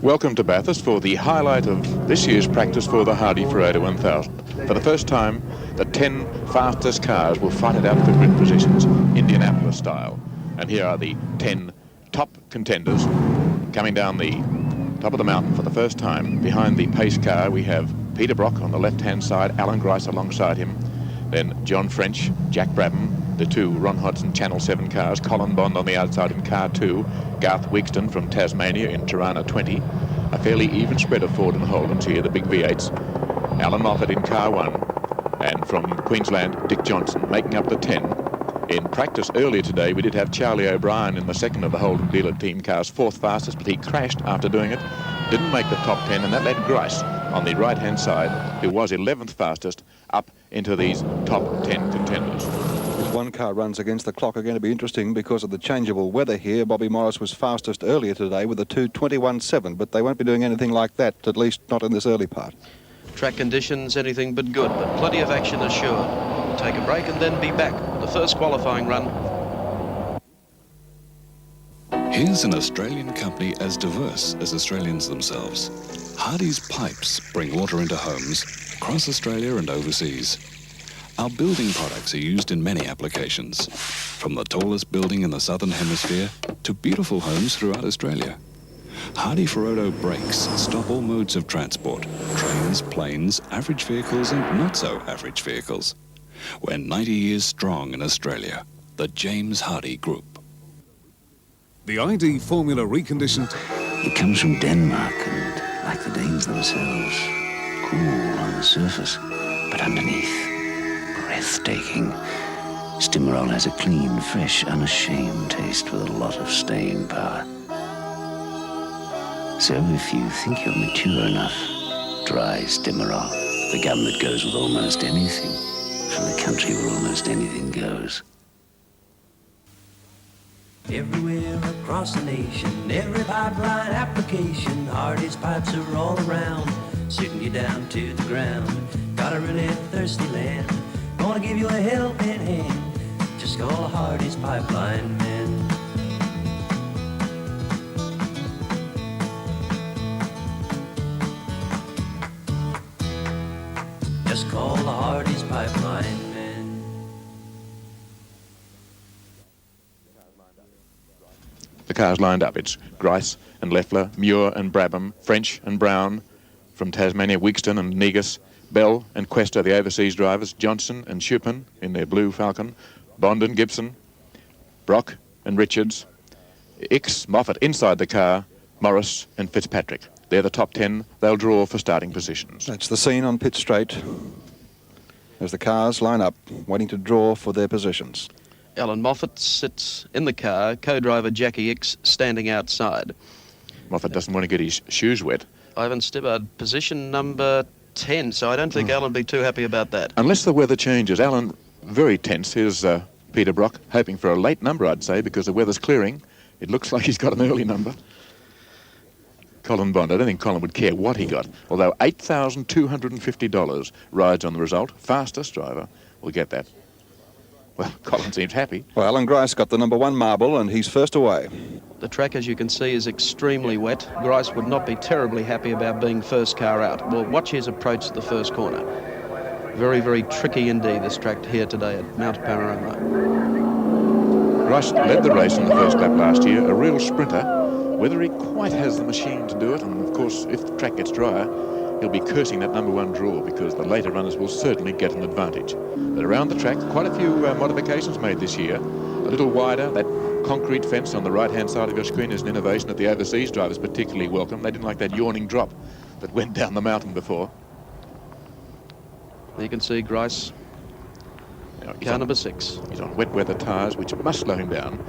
Welcome to Bathurst for the highlight of this year's practice for the Hardies-Ferodo 1000. For the first time, the 10 fastest cars will fight it out for grid positions, Indianapolis style. And here are the 10 top contenders coming down the top of the mountain for the first time. Behind the pace car, we have Peter Brock on the left-hand side, Alan Rhys alongside him, then John French, Jack Brabham, the two Ron Hodgson Channel 7 cars, Colin Bond on the outside in car 2, Garth Wigston from Tasmania in Tirana 20, a fairly even spread of Ford and Holdens here, the big V8s, Alan Moffat in car 1, and from Queensland, Dick Johnson making up the 10. In practice earlier today, we did have Charlie O'Brien in the second of the Holden dealer team cars, fourth fastest, but he crashed after doing it, didn't make the top 10, and that led Rhys on the right-hand side, who was 11th fastest, up into these top 10 contenders. If one car runs against the clock are going to be interesting because of the changeable weather here. Bobby Morris was fastest earlier today with a 2:21.7, but they won't be doing anything like that, at least not in this early part. Track conditions, anything but good, but plenty of action assured. Take a break and then be back for the first qualifying run. Here's an Australian company as diverse as Australians themselves. Hardies Pipes bring water into homes across Australia and overseas. Our building products are used in many applications, from the tallest building in the Southern Hemisphere to beautiful homes throughout Australia. Hardies-Ferodo brakes stop all modes of transport, trains, planes, average vehicles and not so average vehicles. We're 90 years strong in Australia, the James Hardie Group. The ID formula reconditioned. It comes from Denmark and, like the Danes themselves, cool on the surface, but underneath, breathtaking. Stimorol has a clean, fresh, unashamed taste with a lot of staying power. So if you think you're mature enough, try Stimorol, the gum that goes with almost anything, from the country where almost anything goes. Everywhere across the nation, every pipeline application, Hardies pipes are all around, sitting you down to the ground. Got a really thirsty land, gonna give you a helping hand, just call a Hardies pipeline man. Just call the Hardies pipeline man. The cars lined up. It's Rhys and Leffler, Muir and Brabham, French and Brown from Tasmania, Wigston and Negus, Bell and Questa, the overseas drivers, Johnson and Shupin in their blue Falcon, Bond and Gibson, Brock and Richards, Ix, Moffat inside the car, Morris and Fitzpatrick. They're the top 10. They'll draw for starting positions. That's the scene on pit straight as the cars line up, waiting to draw for their positions. Alan Moffat sits in the car, co-driver Jackie Ix standing outside. Moffat doesn't want to get his shoes wet. Ivan Stibbard, position number 10, so I don't think Alan will be too happy about that. Unless the weather changes. Alan, very tense. Here's Peter Brock, hoping for a late number, I'd say, because the weather's clearing. It looks like he's got an early number. Colin Bond, I don't think Colin would care what he got, although $8,250 rides on the result. Fastest driver will get that. Well, Colin seems happy. Well, Alan Rhys got the number 1 marble and he's first away. The track, as you can see, is extremely wet. Rhys would not be terribly happy about being first car out. Well, watch his approach to the first corner. Very, very tricky indeed, this track here today at Mount Panorama. Rhys led the race in the first lap last year, a real sprinter. Whether he quite has the machine to do it, and of course, if the track gets drier, he'll be cursing that number 1 draw because the later runners will certainly get an advantage. But around the track, quite a few modifications made this year. A little wider, that concrete fence on the right-hand side of your screen is an innovation that the overseas drivers particularly welcome. They didn't like that yawning drop that went down the mountain before. You can see Rhys, car number 6. He's on wet weather tyres, which must slow him down.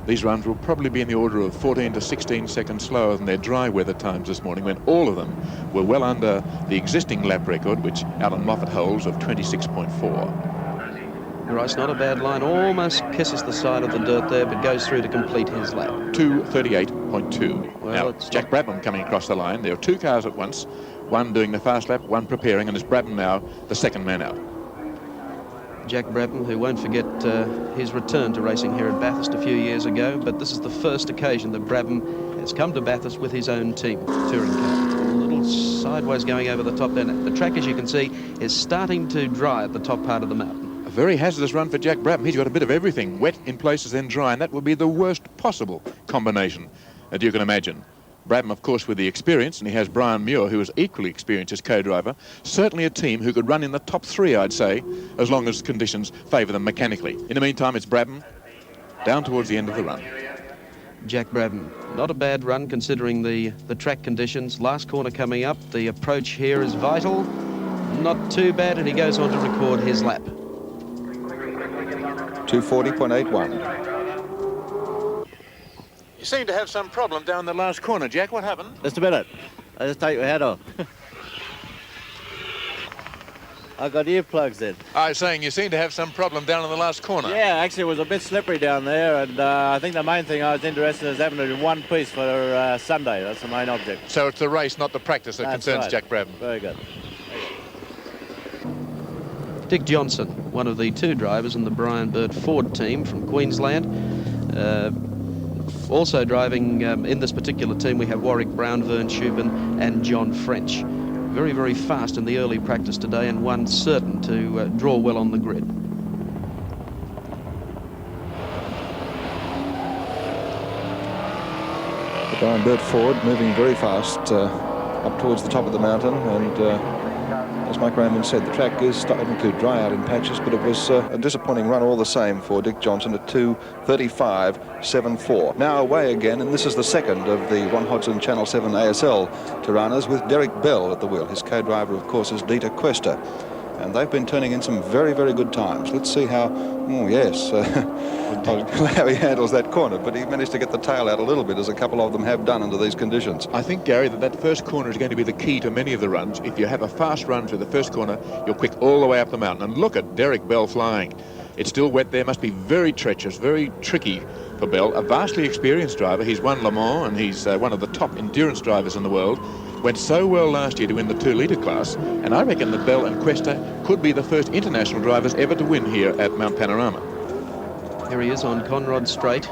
These runs will probably be in the order of 14 to 16 seconds slower than their dry weather times this morning, when all of them were well under the existing lap record, which Alan Moffat holds, of 26.4. Rhys, not a bad line, almost kisses the side of the dirt there, but goes through to complete his lap. 2:38.2. Well, now, Jack Brabham coming across the line. There are 2 cars at once, one doing the fast lap, one preparing, and it's Brabham now the second man out. Jack Brabham, who won't forget his return to racing here at Bathurst a few years ago, but this is the first occasion that Brabham has come to Bathurst with his own team, touring car. A little sideways going over the top there. The track, as you can see, is starting to dry at the top part of the mountain. A very hazardous run for Jack Brabham. He's got a bit of everything, wet in places, then dry, and that would be the worst possible combination that you can imagine. Brabham, of course, with the experience, and he has Brian Muir, who is equally experienced as co-driver. Certainly a team who could run in the top three, I'd say, as long as conditions favour them mechanically. In the meantime, it's Brabham down towards the end of the run. Jack Brabham, not a bad run considering the track conditions. Last corner coming up, the approach here is vital. Not too bad, and he goes on to record his lap. 2:40.81. You seem to have some problem down the last corner, Jack. What happened? Just a minute. I just take my hat off. I got earplugs in. I was saying you seem to have some problem down in the last corner. Yeah, actually it was a bit slippery down there, and I think the main thing I was interested in is having it in one piece for Sunday. That's the main object. So it's the race, not the practice, that concerns right. Jack Brabham. Very good. Dick Johnson, one of the two drivers in the Brian Burt Ford team from Queensland. Also driving in this particular team, we have Warwick Brown, Vern Shubin and John French. Very, very fast in the early practice today, and one certain to draw well on the grid. The Brian Burt Ford moving very fast up towards the top of the mountain, and as Mike Raymond said, the track is starting to dry out in patches, but it was a disappointing run all the same for Dick Johnson at 2:35.74. Now away again, and this is the second of the Ron Hodgson Channel 7 ASL Tiranas with Derek Bell at the wheel. His co-driver, of course, is Dieter Quester. And they've been turning in some very, very good times. Let's see how, how he handles that corner. But he managed to get the tail out a little bit, as a couple of them have done under these conditions. I think, Gary, that first corner is going to be the key to many of the runs. If you have a fast run through the first corner, you're quick all the way up the mountain. And look at Derek Bell flying. It's still wet there, must be very treacherous, very tricky for Bell. A vastly experienced driver. He's won Le Mans, and he's one of the top endurance drivers in the world. Went so well last year to win the 2-litre class, and I reckon that Bell and Quester could be the first international drivers ever to win here at Mount Panorama. Here he is on Conrod Straight,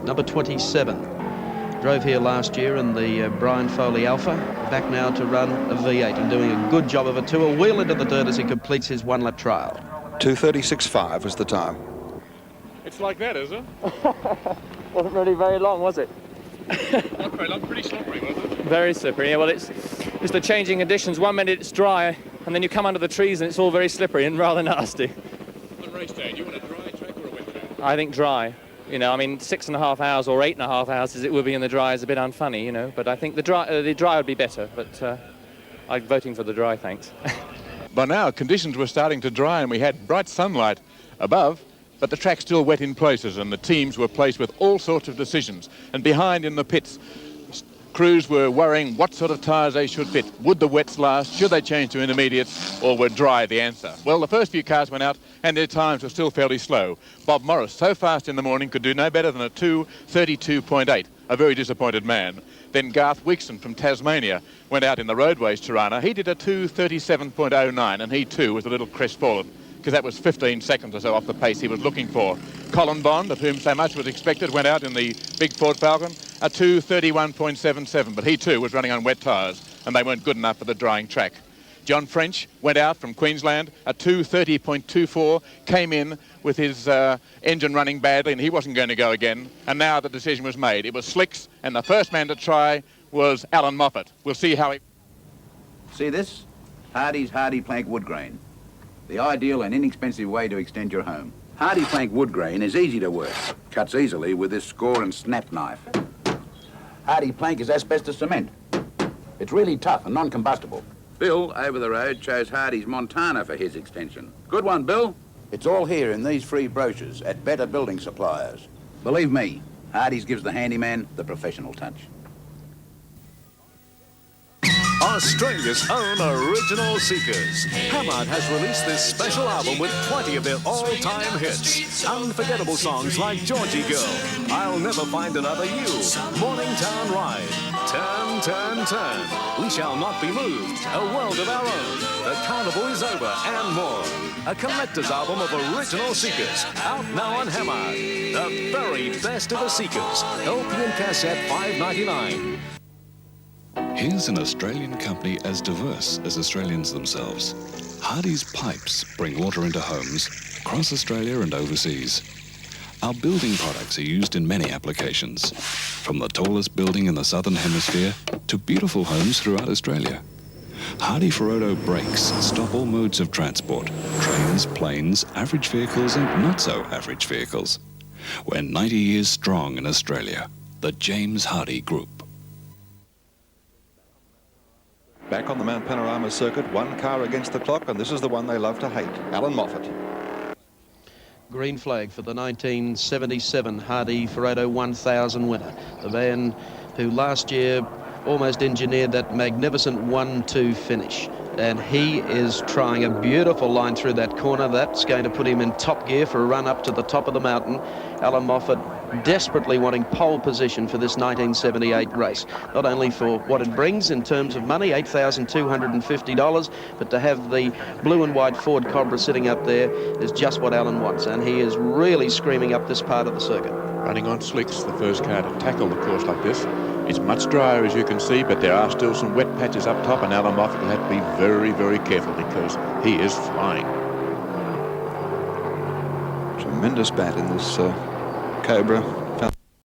number 27. Drove here last year in the Brian Foley Alpha, back now to run a V8 and doing a good job of it too. A wheel into the dirt as he completes his one-lap trial. 2:36.5 was the time. It's like that, is it? Wasn't really very long, was it? Not very long, pretty slippery, was it? Very slippery. Yeah, well, it's the changing conditions. 1 minute it's dry, and then you come under the trees and it's all very slippery and rather nasty. On race day, do you want a dry track or a wet track? I think dry. You know, I mean, 6.5 hours or 8.5 hours as it would be in the dry is a bit unfunny, you know. But I think the dry would be better. But I'm voting for the dry, thanks. By now, conditions were starting to dry, and we had bright sunlight above. But the track's still wet in places, and the teams were placed with all sorts of decisions. And behind in the pits, crews were worrying what sort of tyres they should fit. Would the wets last? Should they change to intermediates? Or were dry the answer? Well, the first few cars went out, and their times were still fairly slow. Bob Morris, so fast in the morning, could do no better than a 2:32.8. A very disappointed man. Then Garth Wixon from Tasmania went out in the Roadways Tirana. He did a 2:37.09, and he too was a little crestfallen, because that was 15 seconds or so off the pace he was looking for. Colin Bond, of whom so much was expected, went out in the big Ford Falcon, a 2:31.77, but he too was running on wet tyres, and they weren't good enough for the drying track. John French went out from Queensland, a 2:30.24, came in with his engine running badly, and he wasn't going to go again, and now the decision was made. It was slicks, and the first man to try was Alan Moffat. We'll see how he... See this? Hardies Hardy Plank Wood Grain. The ideal and inexpensive way to extend your home. Hardy Plank Wood Grain is easy to work. Cuts easily with this score and snap knife. Hardy Plank is asbestos cement. It's really tough and non-combustible. Bill, over the road, chose Hardy's Montana for his extension. Good one, Bill. It's all here in these free brochures at better building suppliers. Believe me, Hardy's gives the handyman the professional touch. Australia's own original Seekers. Hamad has released this special album with 20 of their all-time hits. Unforgettable songs like Georgie Girl, I'll Never Find Another You, Morningtown Ride, Turn, Turn, Turn, We Shall Not Be Moved, A World of Our Own, The Carnival Is Over, and more. A collector's album of original Seekers, out now on Hamad. The very best of the Seekers. LP and cassette $5.99. Here's an Australian company as diverse as Australians themselves. Hardies Pipes bring water into homes across Australia and overseas. Our building products are used in many applications, from the tallest building in the Southern Hemisphere to beautiful homes throughout Australia. Hardies-Ferodo brakes stop all modes of transport, trains, planes, average vehicles and not so average vehicles. We're 90 years strong in Australia, the James Hardie Group. Back on the Mount Panorama circuit, one car against the clock, and this is the one they love to hate, Alan Moffat. Green flag for the 1977 Hardies-Ferodo 1000 winner. The man who last year almost engineered that magnificent 1-2 finish. And he is trying a beautiful line through that corner. That's going to put him in top gear for a run up to the top of the mountain. Alan Moffat desperately wanting pole position for this 1978 race, not only for what it brings in terms of money, $8,250, but to have the blue and white Ford Cobra sitting up there is just what Alan wants, and he is really screaming up this part of the circuit. Running on slicks, the first car to tackle the course like this. It's much drier, as you can see, but there are still some wet patches up top, and Alan Moffat will have to be very, very careful because he is flying. Tremendous bat in this Cobra.